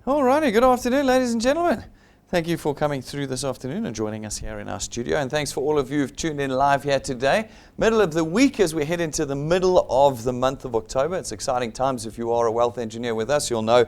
Alrighty, good afternoon, ladies and gentlemen. Thank you for coming through this afternoon and joining us here in our studio. And thanks for all of you who've tuned in live here today. Middle of the week as we head into the middle of the month of October. It's exciting times. If you are a wealth engineer with us, you'll know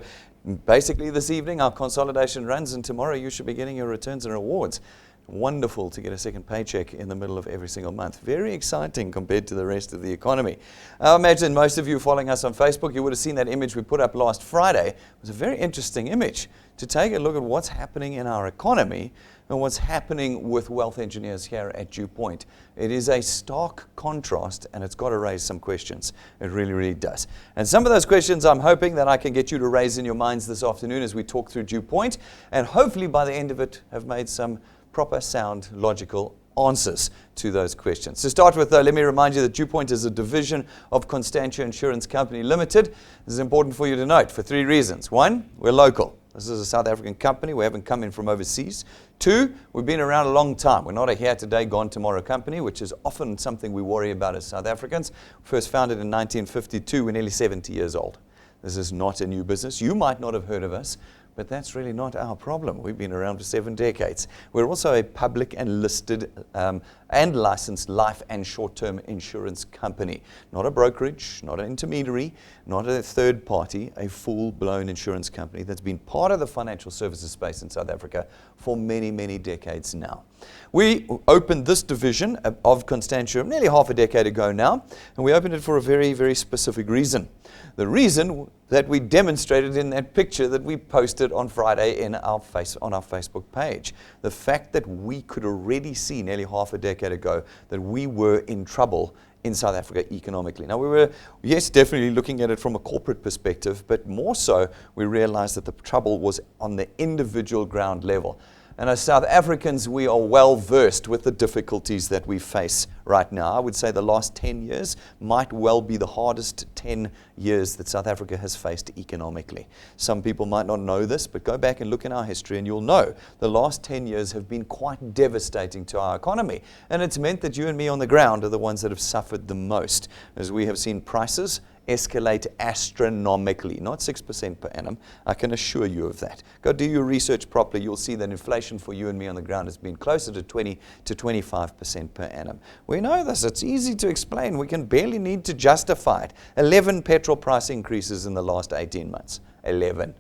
basically this evening our consolidation runs, and tomorrow you should be getting your returns and rewards. Wonderful to get a second paycheck in the middle of every single month. Very exciting compared to the rest of the economy. I imagine most of you following us on Facebook, you would have seen that image we put up last Friday. It was a very interesting image to take a look at what's happening in our economy and what's happening with wealth engineers here at DuePoint. It is a stark contrast, and it's got to raise some questions. It really, really does. And some of those questions I'm hoping that I can get you to raise in your minds this afternoon as we talk through DuePoint, and hopefully by the end of it have made some proper, sound, logical answers to those questions. To start with, though, let me remind you that DuePoint is a division of Constantia Insurance Company Limited. This is important for you to note for three reasons. One, we're local. This is a South African company. We haven't come in from overseas. Two, we've been around a long time. We're not a here today, gone tomorrow company, which is often something we worry about as South Africans. First founded in 1952, we're nearly 70 years old. This is not a new business. You might not have heard of us, but that's really not our problem. We've been around for 7 decades. We're also a public and listed and licensed life and short-term insurance company. Not a brokerage, not an intermediary, not a third party, a full-blown insurance company that's been part of the financial services space in South Africa for many, many decades now. We opened this division of Constantia nearly half a decade ago now, and we opened it for a very, very specific reason. The reason that we demonstrated in that picture that we posted on Friday on our Facebook page. The fact that we could already see nearly half a decade ago that we were in trouble in South Africa economically. Now we were, yes, definitely looking at it from a corporate perspective, but more so we realized that the trouble was on the individual ground level. And as South Africans, we are well versed with the difficulties that we face right now. I would say the last 10 years might well be the hardest 10 years that South Africa has faced economically. Some people might not know this, but go back and look in our history and you'll know the last 10 years have been quite devastating to our economy. And it's meant that you and me on the ground are the ones that have suffered the most, as we have seen prices escalate astronomically, not 6% per annum. I can assure you of that. Go do your research properly. You'll see that inflation for you and me on the ground has been closer to 20 to 25% per annum. We know this. It's easy to explain. We can barely need to justify it. 11 petrol price increases in the last 18 months. 11.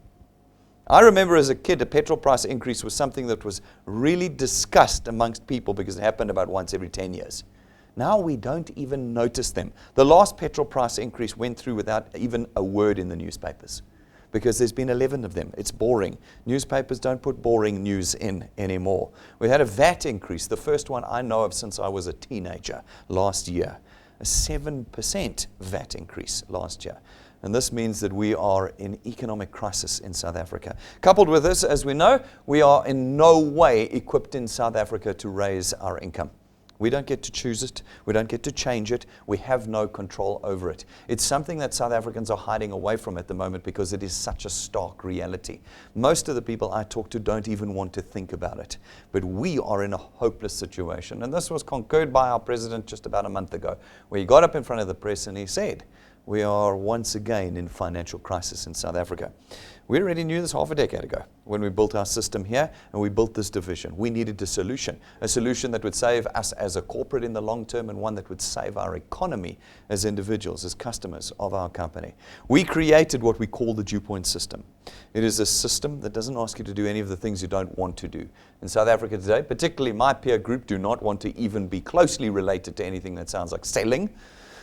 I remember as a kid, a petrol price increase was something that was really discussed amongst people because it happened about once every 10 years. Now we don't even notice them. The last petrol price increase went through without even a word in the newspapers because there's been 11 of them. It's boring. Newspapers don't put boring news in anymore. We had a VAT increase, the first one I know of since I was a teenager last year. A 7% VAT increase last year. And this means that we are in economic crisis in South Africa. Coupled with this, as we know, we are in no way equipped in South Africa to raise our income. We don't get to choose it. We don't get to change it. We have no control over it. It's something that South Africans are hiding away from at the moment because it is such a stark reality. Most of the people I talk to don't even want to think about it. But we are in a hopeless situation. And this was concurred by our president just about a month ago, where he got up in front of the press and he said, we are once again in financial crisis in South Africa. We already knew this half a decade ago when we built our system here and we built this division. We needed a solution that would save us as a corporate in the long term and one that would save our economy as individuals, as customers of our company. We created what we call the DuePoint system. It is a system that doesn't ask you to do any of the things you don't want to do. In South Africa today, particularly my peer group, do not want to even be closely related to anything that sounds like selling.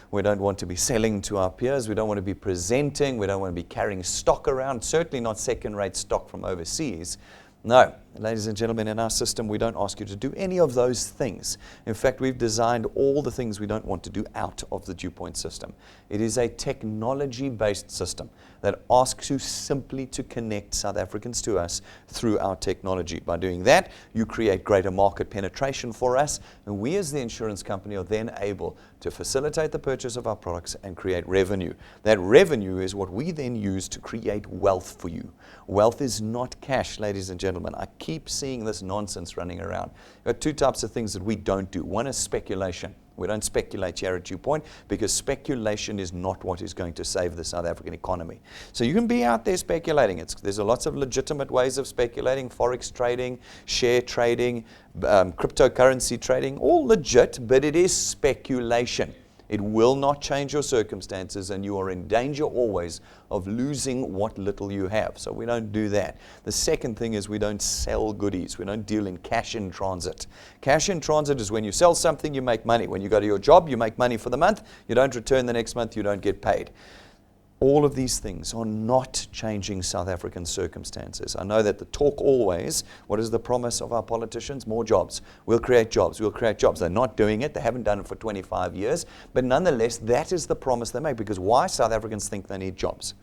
We don't want to be selling to our peers. We don't want to be presenting. We don't want to be carrying stock around, certainly not second-rate stock from overseas. No, ladies and gentlemen, in our system, we don't ask you to do any of those things. In fact, we've designed all the things we don't want to do out of the DuePoint system. It is a technology-based system that asks you simply to connect South Africans to us through our technology. By doing that, you create greater market penetration for us, and we as the insurance company are then able to facilitate the purchase of our products and create revenue. That revenue is what we then use to create wealth for you. Wealth is not cash, ladies and gentlemen. I keep seeing this nonsense running around. There are two types of things that we don't do. One is speculation. We don't speculate here at DuePoint because speculation is not what is going to save the South African economy. So you can be out there speculating. There's lots of legitimate ways of speculating, forex trading, share trading, cryptocurrency trading, all legit, but it is speculation. It will not change your circumstances, and you are in danger always of losing what little you have. So we don't do that. The second thing is we don't sell goodies. We don't deal in cash in transit. Cash in transit is when you sell something, you make money. When you go to your job, you make money for the month. You don't return the next month, you don't get paid. All of these things are not changing South African circumstances. I know that the talk always, what is the promise of our politicians? More jobs. We'll create jobs. We'll create jobs. They're not doing it. They haven't done it for 25 years. But nonetheless, that is the promise they make. Because why? South Africans think they need jobs.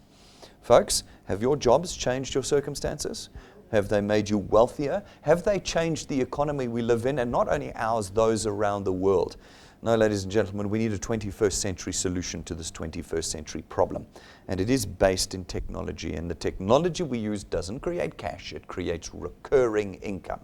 Folks, have your jobs changed your circumstances? Have they made you wealthier? Have they changed the economy we live in? And not only ours, those around the world. No, ladies and gentlemen, we need a 21st century solution to this 21st century problem. And it is based in technology. And the technology we use doesn't create cash, it creates recurring income.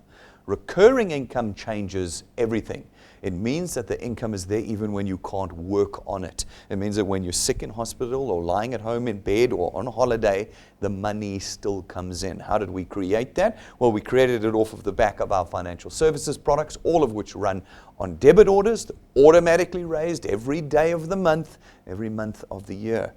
Recurring income changes everything. It means that the income is there even when you can't work on it. It means that when you're sick in hospital or lying at home in bed or on holiday, the money still comes in. How did we create that? Well, we created it off of the back of our financial services products, all of which run on debit orders, automatically raised every day of the month, every month of the year.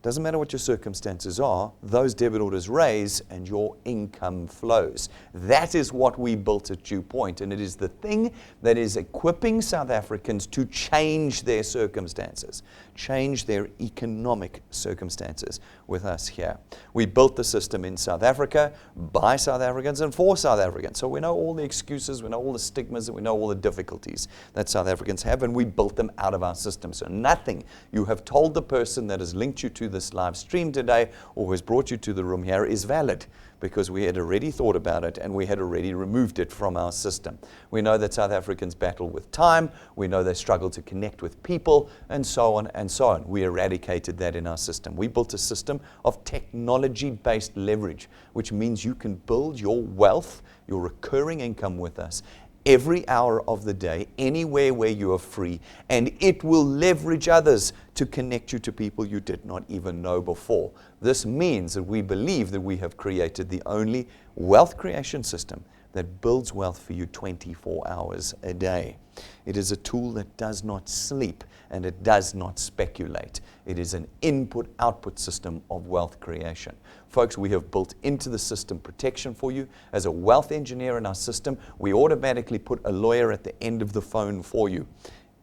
Doesn't matter what your circumstances are, those debit orders raise and your income flows. That is what we built at DuePoint, and it is the thing that is equipping South Africans to change their circumstances, change their economic circumstances with us here. We built the system in South Africa, by South Africans and for South Africans. So we know all the excuses, we know all the stigmas, and we know all the difficulties that South Africans have, and we built them out of our system. So nothing you have told the person that has linked you to this live stream today or has brought you to the room here is valid, because we had already thought about it and we had already removed it from our system. We know that South Africans battle with time, we know they struggle to connect with people, and so on and so on. We eradicated that in our system. We built a system of technology-based leverage, which means you can build your wealth, your recurring income with us every hour of the day, anywhere where you are free, and it will leverage others to connect you to people you did not even know before. This means that we believe that we have created the only wealth creation system that builds wealth for you 24 hours a day. It is a tool that does not sleep and it does not speculate. It is an input-output system of wealth creation. Folks, we have built into the system protection for you. As a wealth engineer in our system, we automatically put a lawyer at the end of the phone for you.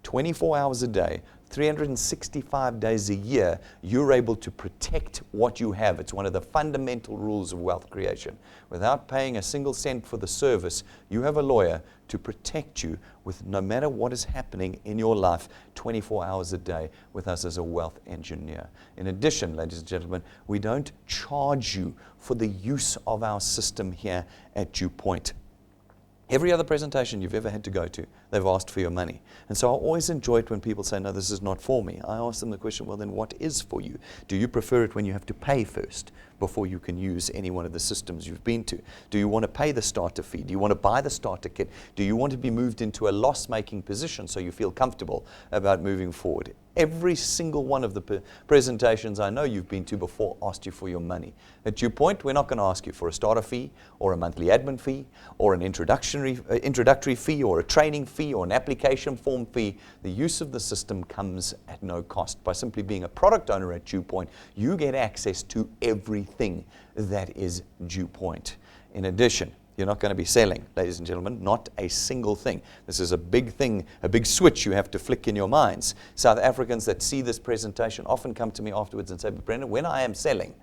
24 hours a day, 365 days a year, you're able to protect what you have. It's one of the fundamental rules of wealth creation. Without paying a single cent for the service, you have a lawyer to protect you with no matter what is happening in your life 24 hours a day with us as a wealth engineer. In addition, ladies and gentlemen, we don't charge you for the use of our system here at DuePoint. Every other presentation you've ever had to go to, they've asked for your money. And so I always enjoy it when people say, no, this is not for me. I ask them the question, well, then what is for you? Do you prefer it when you have to pay first before you can use any one of the systems you've been to? Do you want to pay the starter fee? Do you want to buy the starter kit? Do you want to be moved into a loss-making position so you feel comfortable about moving forward? Every single one of the presentations I know you've been to before asked you for your money. At DuePoint, we're not going to ask you for a starter fee or a monthly admin fee or an introductory fee or a training fee or an application form fee. The use of the system comes at no cost. By simply being a product owner at DuePoint, you get access to everything that is DuePoint. In addition, you're not going to be selling, ladies and gentlemen, not a single thing. This is a big thing, a big switch you have to flick in your minds. South Africans that see this presentation often come to me afterwards and say, but Brendan, when I am selling,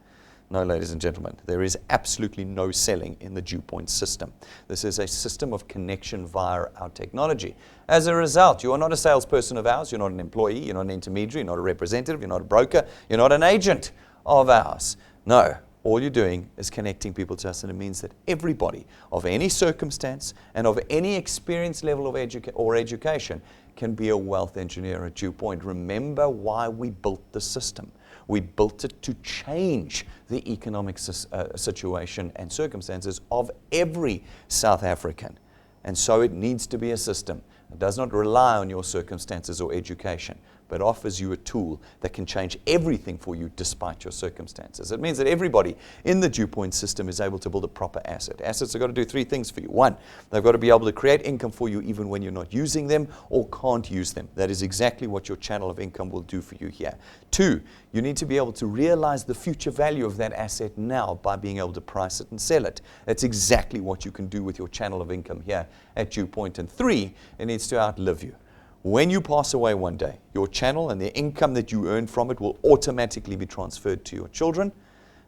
no, ladies and gentlemen, there is absolutely no selling in the DuePoint system. This is a system of connection via our technology. As a result, you are not a salesperson of ours, you're not an employee, you're not an intermediary, you're not a representative, you're not a broker, you're not an agent of ours. No. All you're doing is connecting people to us, and it means that everybody of any circumstance and of any experience level of education can be a wealth engineer at DuePoint. Remember why we built the system. We built it to change the economic situation and circumstances of every South African. And so it needs to be a system. It does not rely on your circumstances or education, but offers you a tool that can change everything for you despite your circumstances. It means that everybody in the DuePoint system is able to build a proper asset. Assets have got to do three things for you. One, they've got to be able to create income for you even when you're not using them or can't use them. That is exactly what your channel of income will do for you here. Two, you need to be able to realize the future value of that asset now by being able to price it and sell it. That's exactly what you can do with your channel of income here at DuePoint. And three, it needs to outlive you. When you pass away one day, your channel and the income that you earn from it will automatically be transferred to your children,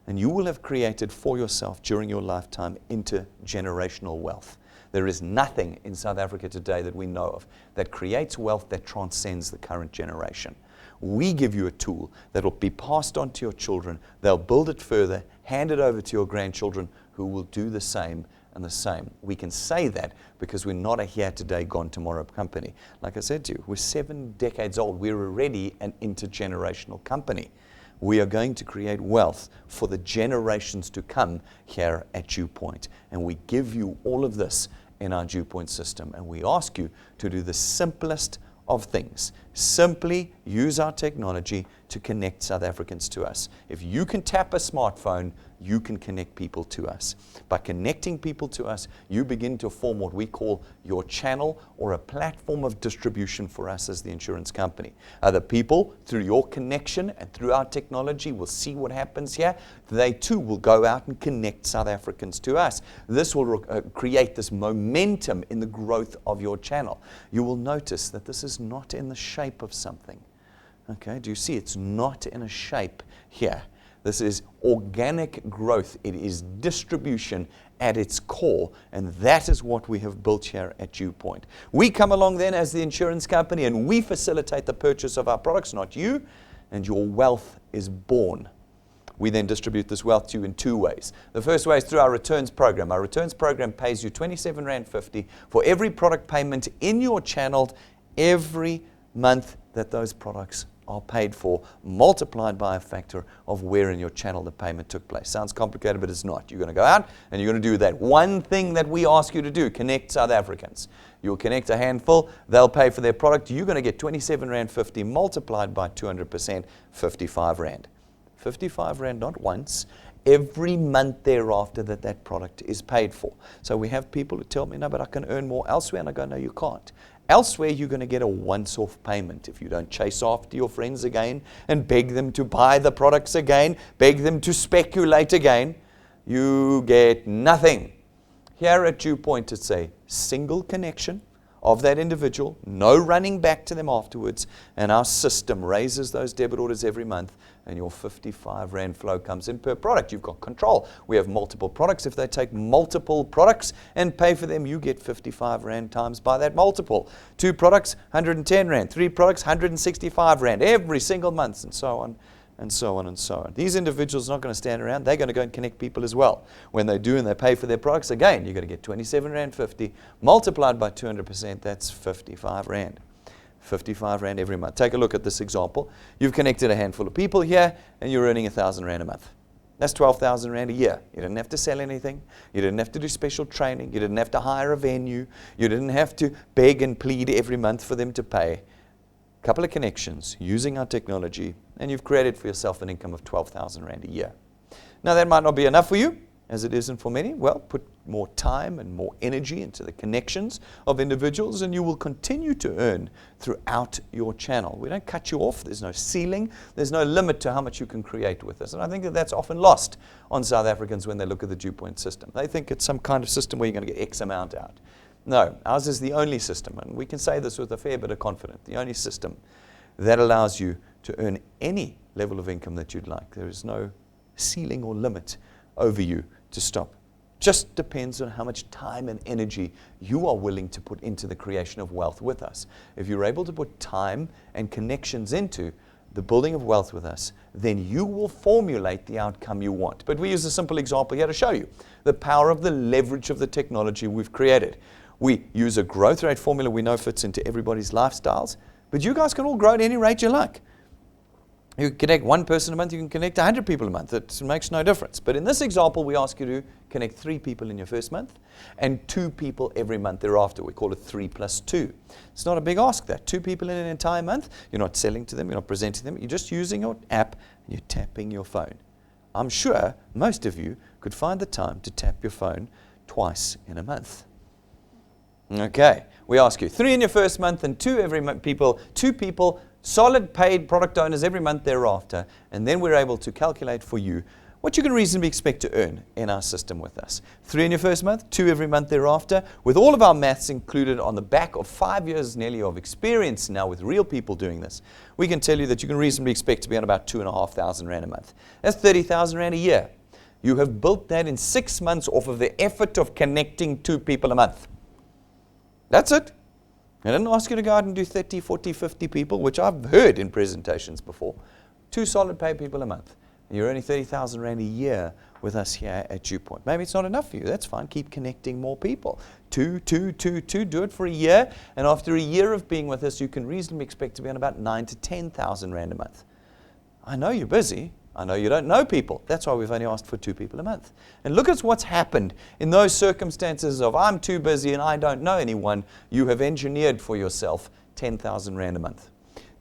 and you will have created for yourself during your lifetime intergenerational wealth. There is nothing in South Africa today that we know of that creates wealth that transcends the current generation. We give you a tool that will be passed on to your children. They'll build it further, hand it over to your grandchildren, who will do the same and the same. We can say that because we're not a here today, gone tomorrow company. Like I said to you, we're 7 decades old. We're already an intergenerational company. We are going to create wealth for the generations to come here at DuePoint. And we give you all of this in our DuePoint system. And we ask you to do the simplest of things. Simply use our technology to connect South Africans to us. If you can tap a smartphone, you can connect people to us. By connecting people to us, you begin to form what we call your channel or a platform of distribution for us as the insurance company. Other people, through your connection and through our technology, will see what happens here. They too will go out and connect South Africans to us. This will create this momentum in the growth of your channel. You will notice that this is not in the shape of something. Okay, do you see? It's not in a shape here. This is organic growth. It is distribution at its core, and that is what we have built here at DuePoint. We come along then as the insurance company, and we facilitate the purchase of our products, not you, and your wealth is born. We then distribute this wealth to you in 2 ways. The first way is through our returns program. Our returns program pays you R27.50 for every product payment in your channel every month that those products are paid for, multiplied by a factor of where in your channel the payment took place. Sounds complicated, but it's not. You're going to go out and you're going to do that one thing that we ask you to do: connect South Africans. You'll connect a handful, they'll pay for their product. You're going to get R27.50 multiplied by 200%, R55. R55 not once, every month thereafter that product is paid for. So we have people who tell me, no, but I can earn more elsewhere. And I go, no, you can't. Elsewhere, you're going to get a once-off payment. If you don't chase after your friends again and beg them to buy the products again, beg them to speculate again, you get nothing. Here at DuePoint, it's a single connection of that individual, no running back to them afterwards, and our system raises those debit orders every month, and your R55 flow comes in per product. You've got control. We have multiple products. If they take multiple products and pay for them, you get R55 times by that multiple. 2 products, R110. 3 products, R165 every single month, and so on. And so on and so on. These individuals are not going to stand around. They're going to go and connect people as well. When they do and they pay for their products, again, you're going to get R27.50 multiplied by 200%. That's R55. R55 every month. Take a look at this example. You've connected a handful of people here, and you're earning R1,000 a month. That's R12,000 a year. You didn't have to sell anything. You didn't have to do special training. You didn't have to hire a venue. You didn't have to beg and plead every month for them to pay. Couple of connections using our technology, and you've created for yourself an income of R12,000 a year. Now, that might not be enough for you, as it isn't for many. Well, put more time and more energy into the connections of individuals, and you will continue to earn throughout your channel. We don't cut you off. There's no ceiling. There's no limit to how much you can create with us. And I think that that's often lost on South Africans when they look at the DuePoint system. They think it's some kind of system where you're going to get X amount out. No, ours is the only system, and we can say this with a fair bit of confidence, the only system that allows you to earn any level of income that you'd like. There is no ceiling or limit over you to stop. Just depends on how much time and energy you are willing to put into the creation of wealth with us. If you're able to put time and connections into the building of wealth with us, then you will formulate the outcome you want. But we use a simple example here to show you the power of the leverage of the technology we've created. We use a growth rate formula we know fits into everybody's lifestyles, but you guys can all grow at any rate you like. You can connect one person a month, you can connect 100 people a month. It makes no difference. But in this example, we ask you to connect 3 people in your first month and 2 people every month thereafter. We call it 3 plus 2. It's not a big ask, that. 2 people in an entire month. You're not selling to them, you're not presenting them. You're just using your app and you're tapping your phone. I'm sure most of you could find the time to tap your phone twice in a month. Okay, we ask you 3 in your first month and 2 every month. 2 people, solid paid product owners every month thereafter, and then we're able to calculate for you what you can reasonably expect to earn in our system with us. 3 in your first month, 2 every month thereafter, with all of our maths included on the back of 5 years nearly of experience now with real people doing this. We can tell you that you can reasonably expect to be on about 2,500 Rand a month. That's 30,000 Rand a year. You have built that in 6 months off of the effort of connecting 2 people a month. That's it. I didn't ask you to go out and do 30, 40, 50 people, which I've heard in presentations before. 2 solid paid people a month. And you're earning 30,000 Rand a year with us here at DuePoint. Maybe it's not enough for you. That's fine. Keep connecting more people. 2, 2, 2, 2. Do it for a year. And after a year of being with us, you can reasonably expect to be on about 9,000 to 10,000 Rand a month. I know you're busy. I know you don't know people. That's why we've only asked for 2 people a month. And look at what's happened in those circumstances of I'm too busy and I don't know anyone. You have engineered for yourself 10,000 Rand a month.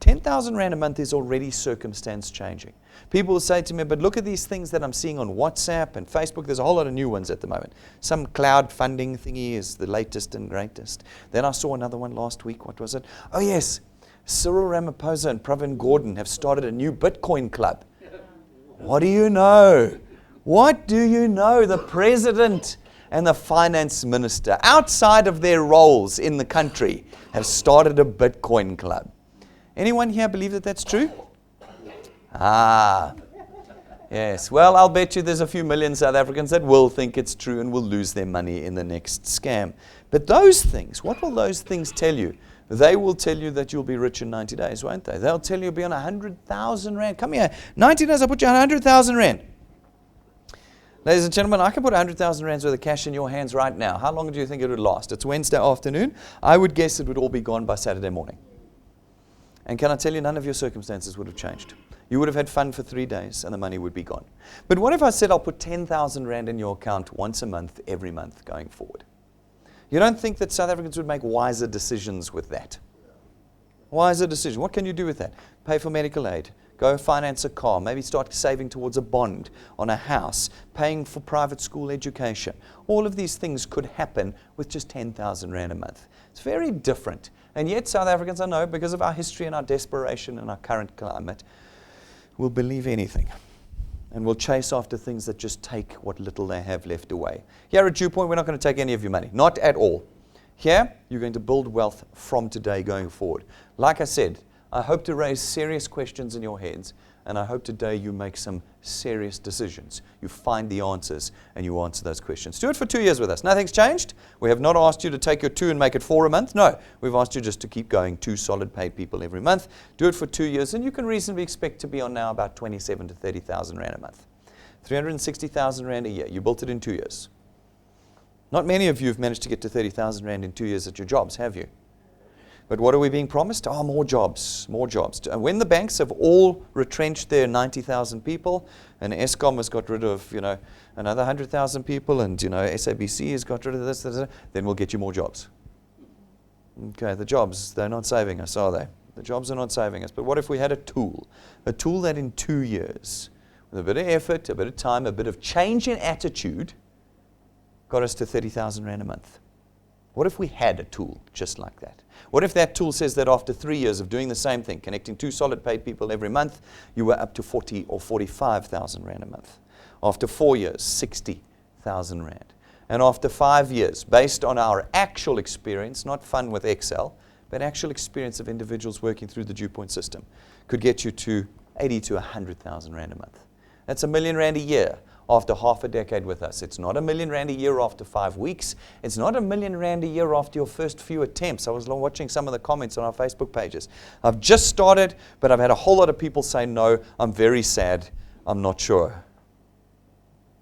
10,000 Rand a month is already circumstance changing. People will say to me, but look at these things that I'm seeing on WhatsApp and Facebook. There's a whole lot of new ones at the moment. Some cloud funding thingy is the latest and greatest. Then I saw another one last week. What was it? Oh yes, Cyril Ramaphosa and Pravin Gordhan have started a new Bitcoin club. What do you know? What do you know? The president and the finance minister, outside of their roles in the country, have started a Bitcoin club. Anyone here believe that that's true? Ah, yes. Well, I'll bet you there's a few million South Africans that will think it's true and will lose their money in the next scam. But those things, what will those things tell you? They will tell you that you'll be rich in 90 days, won't they? They'll tell you you'll be on 100,000 Rand. Come here, 90 days, I'll put you on 100,000 Rand. Ladies and gentlemen, I can put 100,000 Rands worth of cash in your hands right now. How long do you think it would last? It's Wednesday afternoon. I would guess it would all be gone by Saturday morning. And can I tell you, none of your circumstances would have changed. You would have had fun for 3 days and the money would be gone. But what if I said I'll put 10,000 Rand in your account once a month, every month going forward? You don't think that South Africans would make wiser decisions with that? Wiser decision. What can you do with that? Pay for medical aid. Go finance a car. Maybe start saving towards a bond on a house. Paying for private school education. All of these things could happen with just 10,000 Rand a month. It's very different. And yet South Africans, I know, because of our history and our desperation and our current climate, will believe anything. And will chase after things that just take what little they have left away. Here at DuePoint, we're not going to take any of your money. Not at all. Here, you're going to build wealth from today going forward. Like I said, I hope to raise serious questions in your heads, and I hope today you make some serious decisions. You find the answers, and you answer those questions. Do it for 2 years with us. Nothing's changed. We have not asked you to take your 2 and make it 4 a month. No, we've asked you just to keep going 2 solid paid people every month. Do it for 2 years, and you can reasonably expect to be on now about 27,000 to 30,000 Rand a month. 360,000 Rand a year. You built it in 2 years. Not many of you have managed to get to 30,000 Rand in 2 years at your jobs, have you? But what are we being promised? Oh, more jobs, more jobs. And when the banks have all retrenched their 90,000 people, and Eskom has got rid of, another 100,000 people, and, SABC has got rid of this, then we'll get you more jobs. Okay, the jobs, they're not saving us, are they? The jobs are not saving us. But what if we had a tool that in 2 years, with a bit of effort, a bit of time, a bit of change in attitude, got us to 30,000 Rand a month? What if we had a tool just like that? What if that tool says that after 3 years of doing the same thing, connecting 2 solid paid people every month, you were up to 40 or 45,000 Rand a month? After 4 years, 60,000 Rand. And after 5 years, based on our actual experience, not fun with Excel, but actual experience of individuals working through the DuePoint system, could get you to 80 to 100,000 Rand a month. That's R1 million a year. After half a decade with us. It's not R1 million a year after 5 weeks. It's not R1 million a year after your first few attempts. I was watching some of the comments on our Facebook pages. I've just started, but I've had a whole lot of people say, no, I'm very sad, I'm not sure.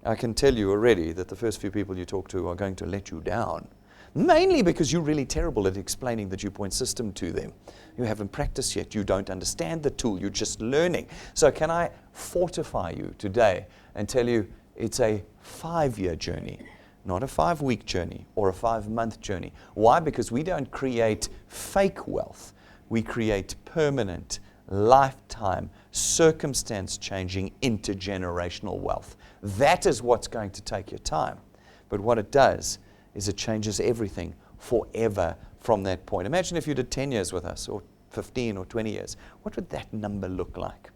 I can tell you already that the first few people you talk to are going to let you down. mainly because you're really terrible at explaining the DuePoint system to them. You haven't practiced yet. You don't understand the tool. You're just learning. So can I fortify you today and tell you it's a 5-year journey, not a 5-week journey or a 5-month journey. Why? Because we don't create fake wealth. We create permanent, lifetime, circumstance-changing, intergenerational wealth. That is what's going to take your time. But what it does is it changes everything forever from that point. Imagine if you did 10 years with us, or 15 or 20 years. What would that number look like?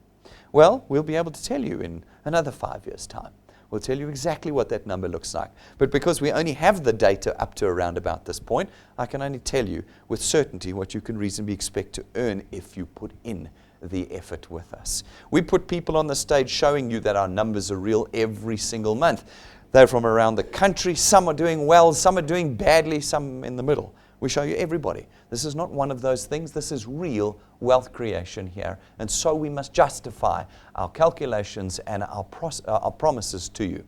Well, we'll be able to tell you in another 5 years' time. We'll tell you exactly what that number looks like. But because we only have the data up to around about this point, I can only tell you with certainty what you can reasonably expect to earn if you put in the effort with us. We put people on the stage showing you that our numbers are real every single month. They're from around the country. Some are doing well, some are doing badly, some in the middle. We show you everybody. This is not one of those things. This is real wealth creation here. And so we must justify our calculations and our promises to you.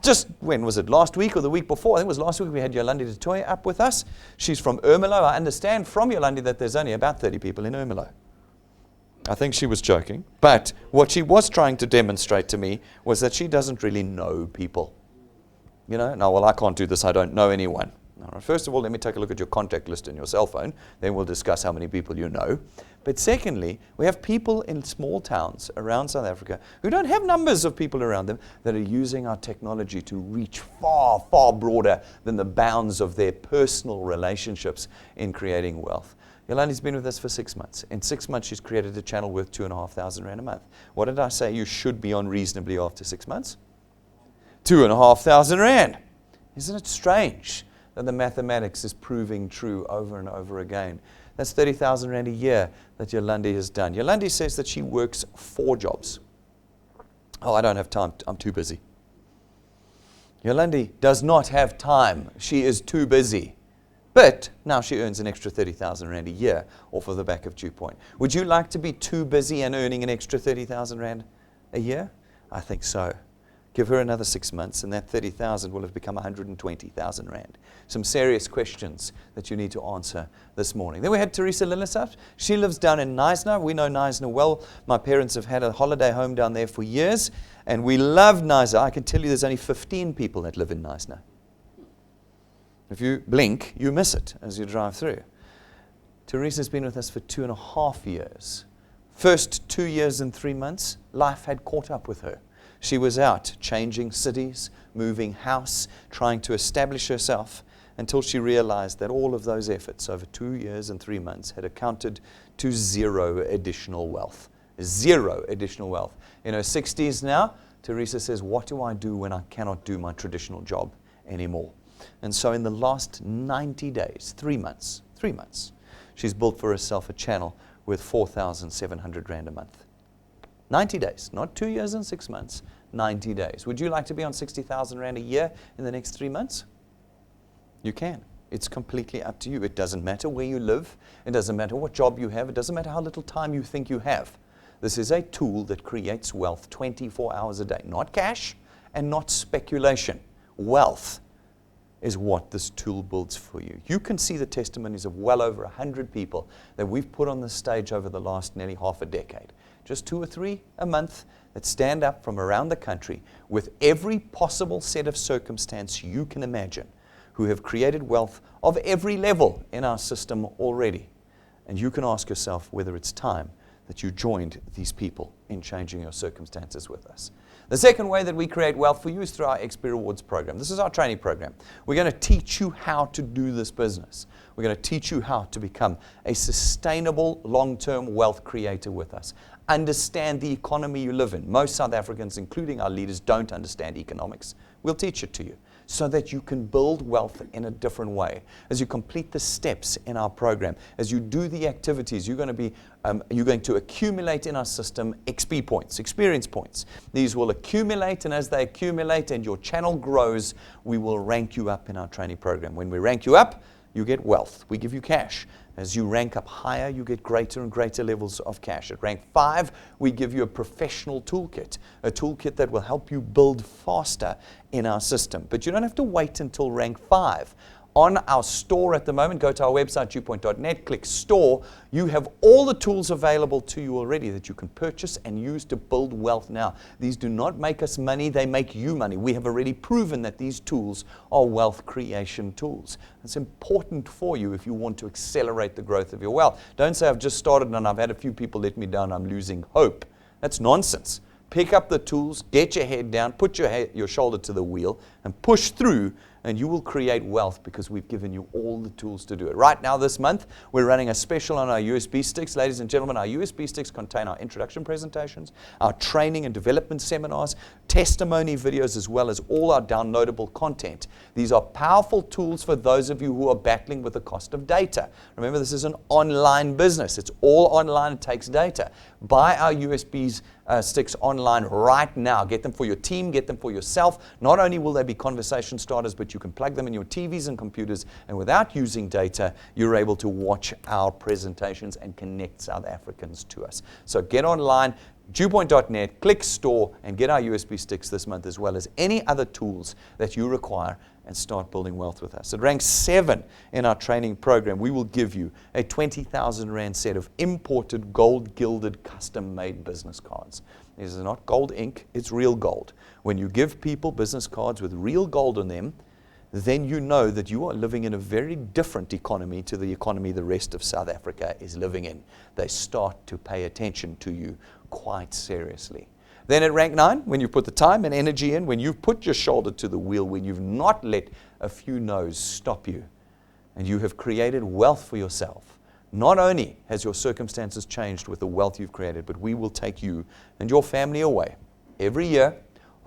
Just when was it? Last week or the week before? I think it was last week we had Yolandi de Toy up with us. She's from Ermelo. I understand from Yolandi that there's only about 30 people in Ermelo. I think she was joking. But what she was trying to demonstrate to me was that she doesn't really know people. You know, no, well, I can't do this. I don't know anyone. All right, first of all, let me take a look at your contact list in your cell phone. Then we'll discuss how many people you know. But secondly, we have people in small towns around South Africa who don't have numbers of people around them that are using our technology to reach far, far broader than the bounds of their personal relationships in creating wealth. Yolandi's been with us for 6 months. In 6 months, she's created a channel worth 2,500 Rand a month. What did I say you should be on reasonably after 6 months? 2,500 Rand. Isn't it strange that the mathematics is proving true over and over again? That's 30,000 Rand a year that Yolandi has done. Yolandi says that she works 4 jobs. Oh, I don't have time. I'm too busy. Yolandi does not have time. She is too busy. But now she earns an extra 30,000 Rand a year off of the back of DuePoint. Would you like to be too busy and earning an extra 30,000 Rand a year? I think so. Give her another 6 months, and that 30,000 will have become 120,000 Rand. Some serious questions that you need to answer this morning. Then we had Teresa Lillisat. She lives down in Knysna. We know Knysna well. My parents have had a holiday home down there for years, and we love Knysna. I can tell you there's only 15 people that live in Knysna. If you blink, you miss it as you drive through. Teresa's been with us for 2.5 years. First 2 years and 3 months, life had caught up with her. She was out changing cities, moving house, trying to establish herself until she realized that all of those efforts over 2 years and 3 months had accounted to 0 additional wealth. 0 additional wealth. In her 60s now, Teresa says, what do I do when I cannot do my traditional job anymore? And so in the last 90 days, 3 months, she's built for herself a channel with 4,700 Rand a month. 90 days, not 2 years and 6 months, 90 days. Would you like to be on 60,000 Rand a year in the next 3 months? You can. It's completely up to you. It doesn't matter where you live. It doesn't matter what job you have. It doesn't matter how little time you think you have. This is a tool that creates wealth 24 hours a day. Not cash and not speculation. Wealth is what this tool builds for you. You can see the testimonies of well over 100 people that we've put on the stage over the last nearly half a decade. Just 2 or 3 a month that stand up from around the country with every possible set of circumstance you can imagine, who have created wealth of every level in our system already. And you can ask yourself whether it's time that you joined these people in changing your circumstances with us. The second way that we create wealth for you is through our XP Rewards program. This is our training program. We're going to teach you how to do this business. We're going to teach you how to become a sustainable long-term wealth creator with us. Understand the economy you live in. Most South Africans, including our leaders, don't understand economics. We'll teach it to you so that you can build wealth in a different way. As you complete the steps in our program, as you do the activities, you're going to accumulate in our system XP points, experience points. These will accumulate, and as they accumulate and your channel grows, we will rank you up in our training program. When we rank you up, you get wealth. We give you cash. As you rank up higher, you get greater and greater levels of cash. At rank 5, we give you a professional toolkit, a toolkit that will help you build faster in our system. But you don't have to wait until rank 5. on our store at the moment. Go to our website, DuePoint.net, click store. You have all the tools available to you already that you can purchase and use to build wealth now. These do not make us money, they make you money. We have already proven that these tools are wealth creation tools. It's important for you if you want to accelerate the growth of your wealth. Don't say, I've just started and I've had a few people let me down, I'm losing hope. That's nonsense. Pick up the tools, get your head down, put your shoulder to the wheel, and push through, and you will create wealth because we've given you all the tools to do it. Right now this month, we're running a special on our USB sticks. Ladies and gentlemen, our USB sticks contain our introduction presentations, our training and development seminars, testimony videos, as well as all our downloadable content. These are powerful tools for those of you who are battling with the cost of data. Remember, this is an online business. It's all online. It takes data. Buy our USBs sticks online right now. Get them for your team, get them for yourself. Not only will they be conversation starters, but you can plug them in your TVs and computers, and without using data, you're able to watch our presentations and connect South Africans to us. So get online, DuePoint.net, click store, and get our USB sticks this month, as well as any other tools that you require, and start building wealth with us. It ranks 7 in our training program. We will give you a 20,000 Rand set of imported gold-gilded custom-made business cards. This is not gold ink, it's real gold. When you give people business cards with real gold on them, then you know that you are living in a very different economy to the economy the rest of South Africa is living in. They start to pay attention to you quite seriously. Then at rank 9, when you put the time and energy in, when you've put your shoulder to the wheel, when you've not let a few no's stop you, and you have created wealth for yourself, not only has your circumstances changed with the wealth you've created, but we will take you and your family away every year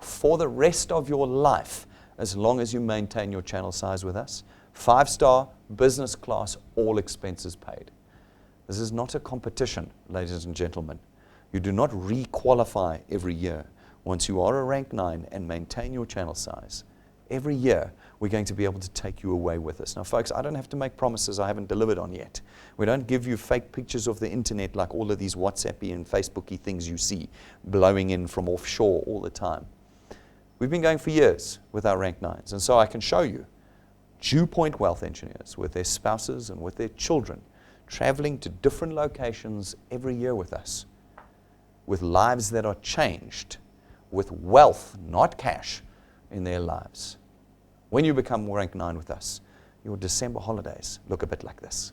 for the rest of your life, as long as you maintain your channel size with us. 5-star, business class, all expenses paid. This is not a competition, ladies and gentlemen. You do not re-qualify every year. Once you are a rank 9 and maintain your channel size, every year we're going to be able to take you away with us. Now, folks, I don't have to make promises I haven't delivered on yet. We don't give you fake pictures of the internet like all of these WhatsAppy and Facebooky things you see blowing in from offshore all the time. We've been going for years with our rank 9s, and so I can show you DuePoint wealth engineers with their spouses and with their children traveling to different locations every year with us, with lives that are changed, with wealth, not cash, in their lives. When you become rank 9 with us, your December holidays look a bit like this.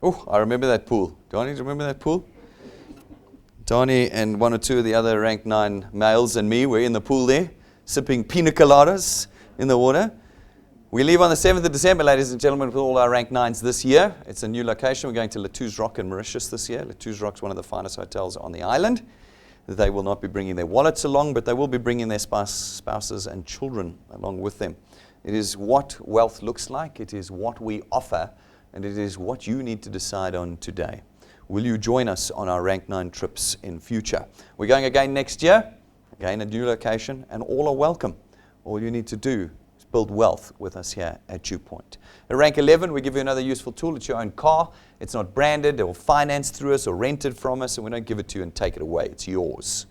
Oh, I remember that pool. Donnie, do you remember that pool? Donnie and one or two of the other rank 9 males and me were in the pool there, sipping pina coladas in the water. We leave on the 7th of December, ladies and gentlemen, with all our rank 9s this year. It's a new location. We're going to Latouz Rock in Mauritius this year. Latouz Rock is one of the finest hotels on the island. They will not be bringing their wallets along, but they will be bringing their spouses and children along with them. It is what wealth looks like. It is what we offer, and it is what you need to decide on today. Will you join us on our rank 9 trips in future? We're going again next year, again a new location, and all are welcome. All you need to do is build wealth with us here at DuePoint. At rank 11, we give you another useful tool. It's your own car. It's not branded or financed through us or rented from us, and we don't give it to you and take it away. It's yours.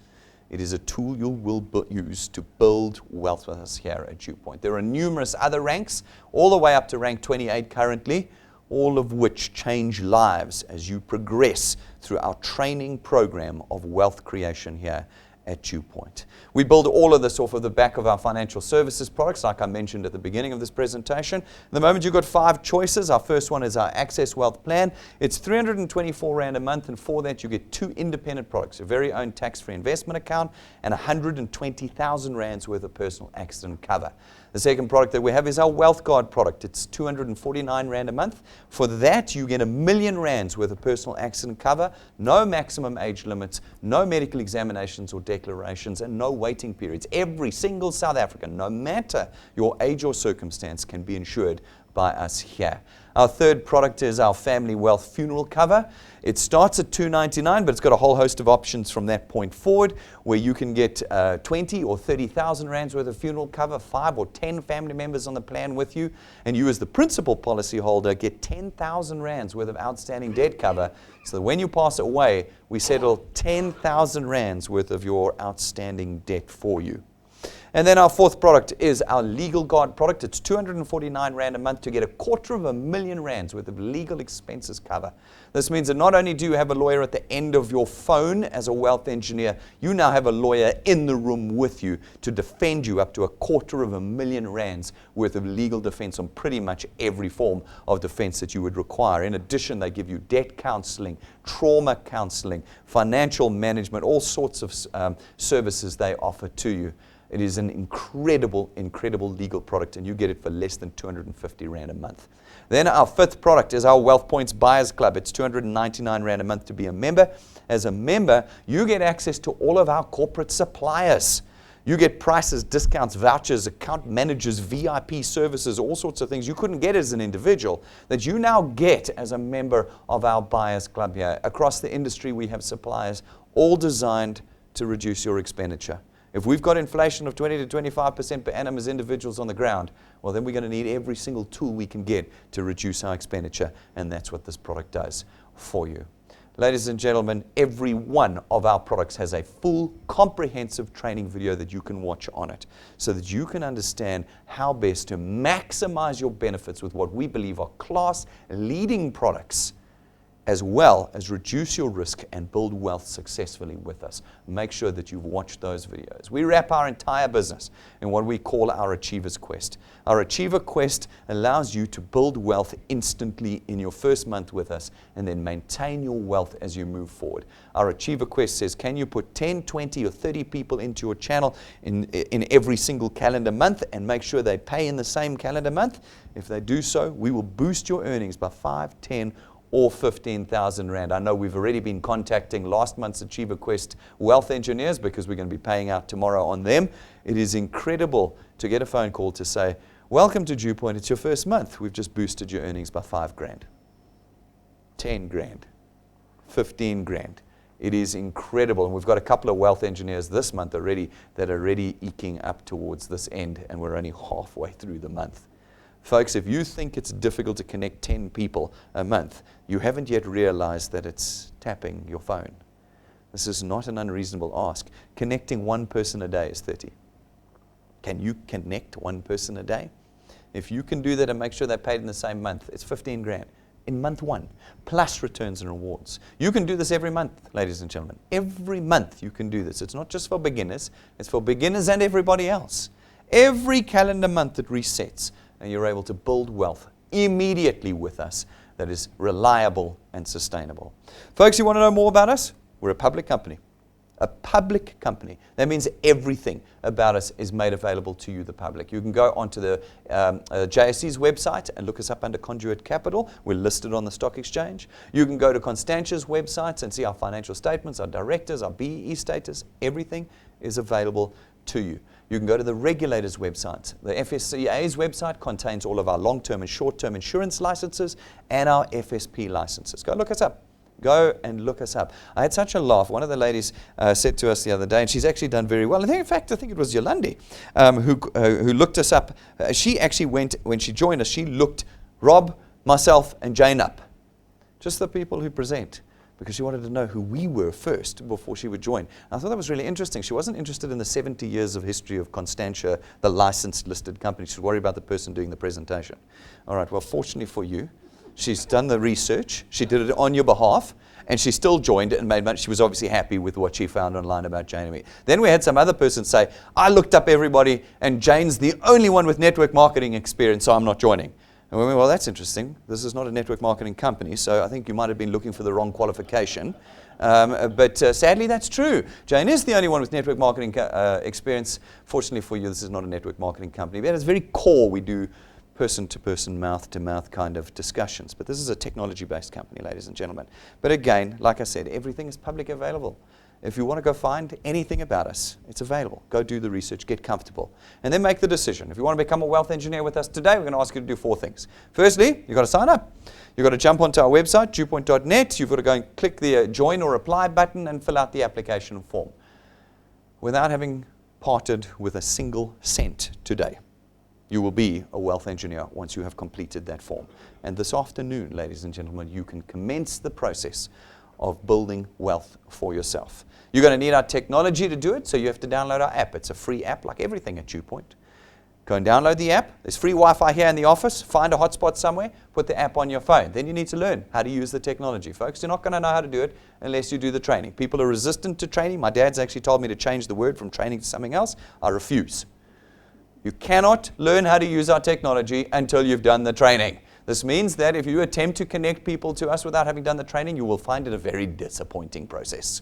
It is a tool you will use to build wealth with us here at DuePoint. There are numerous other ranks, all the way up to rank 28 currently, all of which change lives as you progress through our training program of wealth creation here at DuePoint. We build all of this off of the back of our financial services products, like I mentioned at the beginning of this presentation. At the moment, you've got 5 choices. Our first one is our Access Wealth Plan. It's 324 Rand a month, and for that, you get 2 independent products, your very own tax-free investment account and 120,000 Rands worth of personal accident cover. The second product that we have is our Wealth Guard product. It's 249 Rand a month. For that, you get R1 million worth of personal accident cover, no maximum age limits, no medical examinations or declarations, and no waiting periods. Every single South African, no matter your age or circumstance, can be insured by us here. Our third product is our Family Wealth Funeral Cover. It starts at $299, but it's got a whole host of options from that point forward, where you can get 20 or 30,000 Rands worth of funeral cover, 5 or 10 family members on the plan with you, and you as the principal policyholder get 10,000 Rands worth of outstanding debt cover, so that when you pass away, we settle 10,000 Rands worth of your outstanding debt for you. And then our fourth product is our Legal Guard product. It's 249 Rand a month to get R250,000 worth of legal expenses cover. This means that not only do you have a lawyer at the end of your phone as a wealth engineer, you now have a lawyer in the room with you to defend you up to R250,000 worth of legal defense on pretty much every form of defense that you would require. In addition, they give you debt counseling, trauma counseling, financial management, all sorts of services they offer to you. It is an incredible, incredible legal product, and you get it for less than 250 Rand a month. Then our fifth product is our Wealth Points Buyers Club. It's 299 Rand a month to be a member. As a member, you get access to all of our corporate suppliers. You get prices, discounts, vouchers, account managers, VIP services, all sorts of things you couldn't get as an individual that you now get as a member of our Buyers Club here. Across the industry, we have suppliers all designed to reduce your expenditure. If we've got inflation of 20 to 25% per annum as individuals on the ground, well, then we're going to need every single tool we can get to reduce our expenditure, and that's what this product does for you. Ladies and gentlemen, every one of our products has a full, comprehensive training video that you can watch on it so that you can understand how best to maximize your benefits with what we believe are class-leading products, as well as reduce your risk and build wealth successfully with us. Make sure that you've watched those videos. We wrap our entire business in what we call our Achiever's Quest. Our Achiever Quest allows you to build wealth instantly in your first month with us and then maintain your wealth as you move forward. Our Achiever Quest says, can you put 10, 20, or 30 people into your channel in every single calendar month and make sure they pay in the same calendar month? If they do so, we will boost your earnings by 5, 10, or 15,000 Rand. I know we've already been contacting last month's Achiever Quest wealth engineers because we're going to be paying out tomorrow on them. It is incredible to get a phone call to say, welcome to DuePoint, it's your first month. We've just boosted your earnings by 5 grand, 10 grand, 15 grand. It is incredible. And we've got a couple of wealth engineers this month already that are already eking up towards this end, and we're only halfway through the month. Folks, if you think it's difficult to connect 10 people a month, you haven't yet realized that it's tapping your phone. This is not an unreasonable ask. Connecting one person a day is 30. Can you connect one person a day? If you can do that and make sure they're paid in the same month, it's 15 grand in month 1, plus returns and rewards. You can do this every month, ladies and gentlemen. Every month you can do this. It's not just for beginners. It's for beginners and everybody else. Every calendar month it resets, and you're able to build wealth immediately with us that is reliable and sustainable. Folks, you want to know more about us? We're a public company. A public company. That means everything about us is made available to you, the public. You can go onto the JSC's website and look us up under Conduit Capital. We're listed on the stock exchange. You can go to Constantia's website and see our financial statements, our directors, our BEE status. Everything is available to you. You can go to the regulator's website. The FSCA's website contains all of our long-term and short-term insurance licenses and our FSP licenses. Go look us up. Go and look us up. I had such a laugh. One of the ladies said to us the other day, and she's actually done very well. I think it was Yolandi who looked us up. She actually went, when she joined us, she looked Rob, myself, and Jane up. Just the people who present, because she wanted to know who we were first before she would join. I thought that was really interesting. She wasn't interested in the 70 years of history of Constantia, the licensed listed company. She was worried about the person doing the presentation. All right, well, fortunately for you, she's done the research. She did it on your behalf, and she still joined it and made money. She was obviously happy with what she found online about Jane and me. Then we had some other person say, I looked up everybody, and Jane's the only one with network marketing experience, so I'm not joining. And we went, well, that's interesting. This is not a network marketing company, so I think you might have been looking for the wrong qualification. But sadly, that's true. Jane is the only one with network marketing experience. Fortunately for you, this is not a network marketing company. But at its very core, we do person-to-person, mouth-to-mouth kind of discussions. But this is a technology-based company, ladies and gentlemen. But again, like I said, everything is public available. If you want to go find anything about us, it's available. Go do the research, get comfortable, and then make the decision. If you want to become a wealth engineer with us today, we're going to ask you to do 4 things. Firstly, you've got to sign up. You've got to jump onto our website, DuePoint.net. You've got to go and click the join or apply button and fill out the application form without having parted with a single cent today. You will be a wealth engineer once you have completed that form. And this afternoon, ladies and gentlemen, you can commence the process of building wealth for yourself. You're going to need our technology to do it, so you have to download our app. It's a free app like everything at DuePoint. Go and download the app. There's free Wi-Fi here in the office. Find a hotspot somewhere. Put the app on your phone. Then you need to learn how to use the technology. Folks, you're not going to know how to do it unless you do the training. People are resistant to training. My dad's actually told me to change the word from training to something else. I refuse. You cannot learn how to use our technology until you've done the training. This means that if you attempt to connect people to us without having done the training, you will find it a very disappointing process.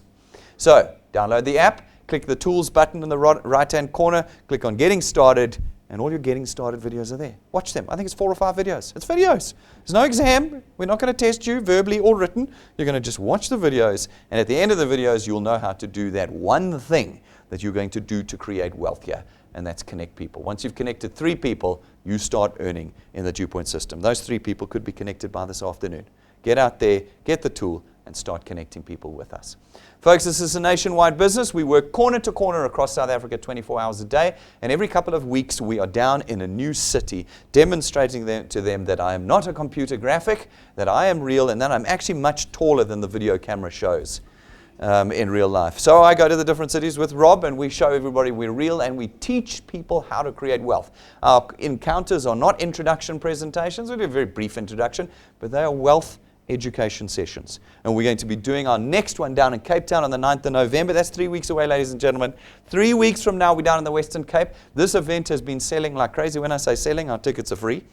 So, download the app, click the tools button in the right-hand corner, click on getting started, and all your getting started videos are there. Watch them. I think it's 4 or 5 videos. It's videos. There's no exam. We're not going to test you verbally or written. You're going to just watch the videos, and at the end of the videos, you'll know how to do that one thing that you're going to do to create wealth here. And that's connect people. Once you've connected 3 people, you start earning in the DuePoint system. Those 3 people could be connected by this afternoon. Get out there, get the tool, and start connecting people with us. Folks, this is a nationwide business. We work corner to corner across South Africa 24 hours a day. And every couple of weeks, we are down in a new city, demonstrating to them that I am not a computer graphic, that I am real, and that I'm actually much taller than the video camera shows. In real life. So I go to the different cities with Rob, and we show everybody we're real, and we teach people how to create wealth. Our encounters are not introduction presentations. We do a very brief introduction, but they are wealth education sessions. And we're going to be doing our next one down in Cape Town on the 9th of November. That's 3 weeks away, ladies and gentlemen. 3 weeks from now, we're down in the Western Cape. This event has been selling like crazy. When I say selling, our tickets are free.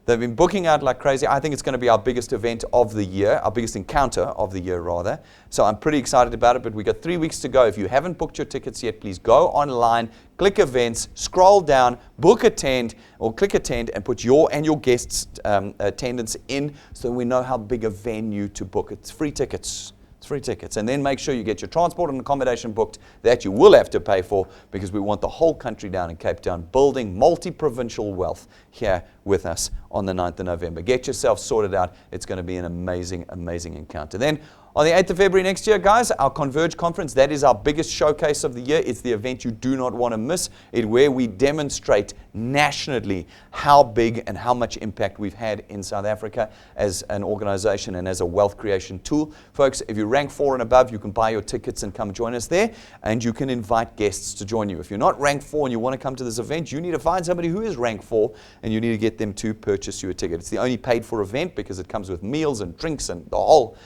They've been booking out like crazy. I think it's going to be our biggest event of the year, our biggest encounter of the year, rather. So I'm pretty excited about it, but we've got 3 weeks to go. If you haven't booked your tickets yet, please go online, click events, scroll down, book attend, or click attend, and put your and your guests' attendance in so we know how big a venue to book. It's free tickets. It's free tickets. And then make sure you get your transport and accommodation booked. That you will have to pay for, because we want the whole country down in Cape Town building multi-provincial wealth here with us on the 9th of November. Get yourself sorted out. It's going to be an amazing, amazing encounter. Then on the 8th of February next year, guys, our Converge Conference, that is our biggest showcase of the year. It's the event you do not want to miss. It's where we demonstrate nationally how big and how much impact we've had in South Africa as an organization and as a wealth creation tool. Folks, if you rank 4 and above, you can buy your tickets and come join us there, and you can invite guests to join you. If you're not ranked 4 and you want to come to this event, you need to find somebody who is ranked 4, and you need to get them to purchase you a ticket. It's the only paid for event because it comes with meals and drinks and the whole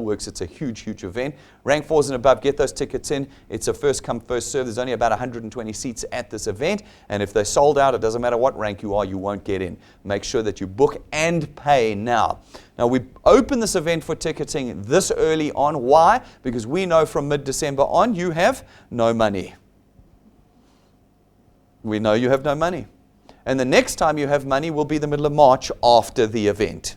works. weeks. It's a huge, huge event. Rank 4s and above, get those tickets in. It's a first come, first serve. There's only about 120 seats at this event. And if they're sold out, it doesn't matter what rank you are, you won't get in. Make sure that you book and pay now. Now, we open this event for ticketing this early on. Why? Because we know from mid-December on, you have no money. We know you have no money. And the next time you have money will be the middle of March after the event.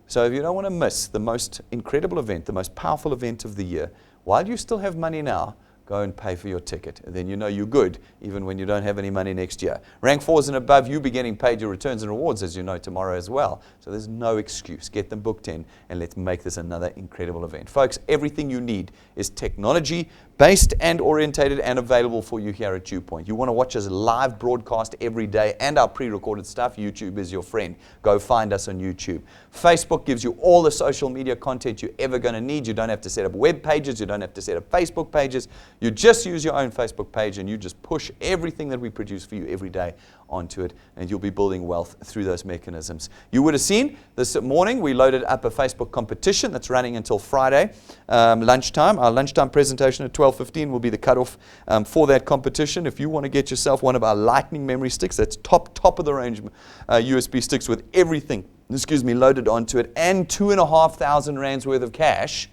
So if you don't want to miss the most incredible event, the most powerful event of the year, while you still have money now, go and pay for your ticket. And then you know you're good, even when you don't have any money next year. Rank 4s and above, you'll be getting paid your returns and rewards, as you know, tomorrow as well. So there's no excuse. Get them booked in, and let's make this another incredible event. Folks, everything you need is technology-based and orientated and available for you here at DuePoint. You want to watch us live broadcast every day and our pre-recorded stuff, YouTube is your friend. Go find us on YouTube. Facebook gives you all the social media content you're ever going to need. You don't have to set up web pages. You don't have to set up Facebook pages. You just use your own Facebook page and you just push everything that we produce for you every day onto it, and you'll be building wealth through those mechanisms. You would have seen this morning we loaded up a Facebook competition that's running until Friday lunchtime. Our lunchtime presentation at 12:15 will be the cutoff for that competition. If you want to get yourself one of our lightning memory sticks, that's top of the range USB sticks with everything, loaded onto it, and 2,500 rands worth of cash,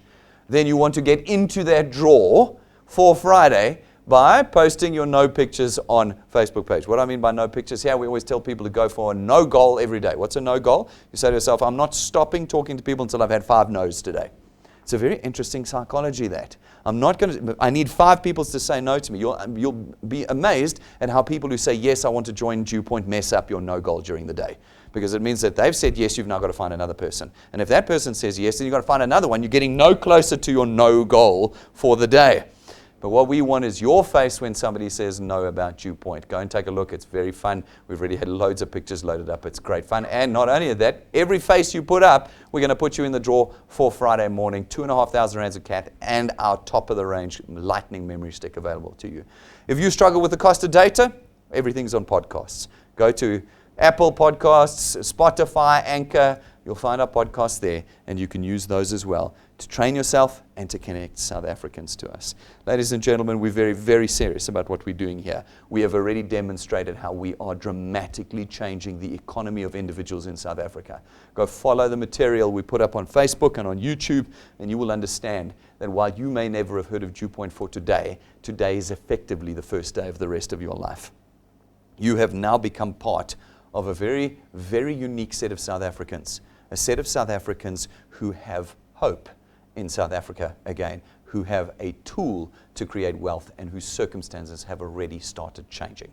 then you want to get into that draw for Friday by posting your no pictures on Facebook page. What I mean by no pictures here, we always tell people to go for a no goal every day. What's a no goal? You say to yourself, I'm not stopping talking to people until I've had 5 no's today. It's a very interesting psychology, that. I need 5 people to say no to me. You'll be amazed at how people who say yes, I want to join DuePoint, mess up your no goal during the day. Because it means that they've said yes, you've now got to find another person. And if that person says yes, then you've got to find another one. You're getting no closer to your no goal for the day. But what we want is your face when somebody says no about DuePoint. Go and take a look. It's very fun. We've already had loads of pictures loaded up. It's great fun. And not only that, every face you put up, we're going to put you in the draw for Friday morning. 2,500 rands of cat and our top-of-the-range lightning memory stick available to you. If you struggle with the cost of data, everything's on podcasts. Go to Apple Podcasts, Spotify, Anchor. You'll find our podcasts there, and you can use those as well to train yourself and to connect South Africans to us. Ladies and gentlemen, we're very, very serious about what we're doing here. We have already demonstrated how we are dramatically changing the economy of individuals in South Africa. Go follow the material we put up on Facebook and on YouTube, and you will understand that while you may never have heard of DuePoint for today, today is effectively the first day of the rest of your life. You have now become part of a very, very unique set of South Africans, a set of South Africans who have hope in South Africa again, who have a tool to create wealth and whose circumstances have already started changing.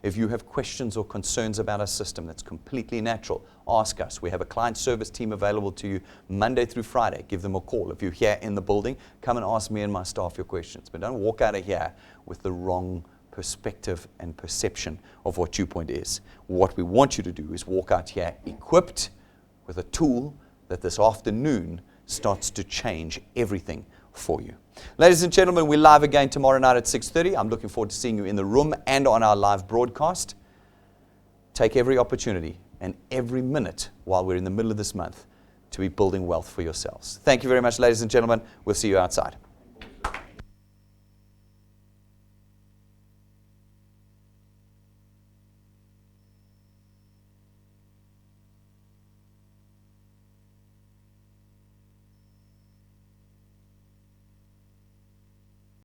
If you have questions or concerns about our system, that's completely natural. Ask us. We have a client service team available to you Monday through Friday. Give them a call. If you're here in the building, come and ask me and my staff your questions. But don't walk out of here with the wrong perspective and perception of what DuePoint is. What we want you to do is walk out here equipped with a tool that this afternoon starts to change everything for you. Ladies and gentlemen, we're live again tomorrow night at 6:30. I'm looking forward to seeing you in the room and on our live broadcast. Take every opportunity and every minute while we're in the middle of this month to be building wealth for yourselves. Thank you very much, ladies and gentlemen. We'll see you outside.